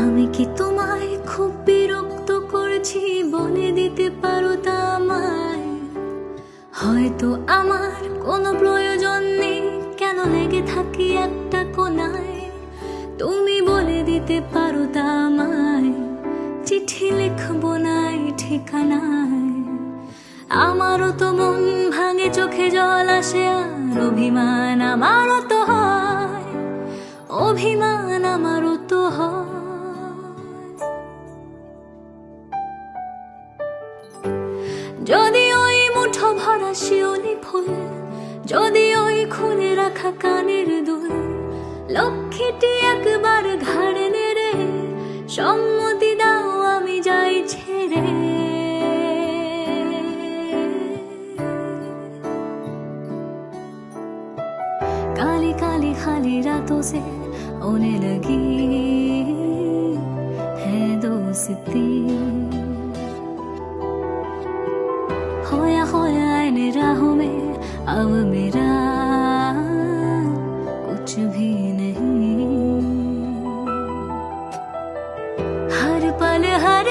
আমি কি তোমায় খুব বিরক্ত করছি বলে দিতে পারো তা আমায়? হয়তো আমার কোনো প্রয়োজন নেই, কেন লেগে থাকি একটা কোনায়? তুমি বলে দিতে পারো তা আমায়, চিঠি লিখবো নাই ঠিকানায়। আমারও তো মন ভাঙে, চোখে জল আসে, আর অভিমান আমারও তো হয়, অভিমান আমারও তো হয়। যদি ওই মুঠো ভরা শিউলি ফুল, যদি ওই খুলে রাখা কানের দুল, লক্ষ্মীটি একবার ঘাড়ে নেড়ে সম্মতি দাও আমি যাই ছেড়ে। काली काली खाली रातों से होने लगी है दोस्ती, होया इन राहों में अब मेरा कुछ भी नहीं। हर पल हर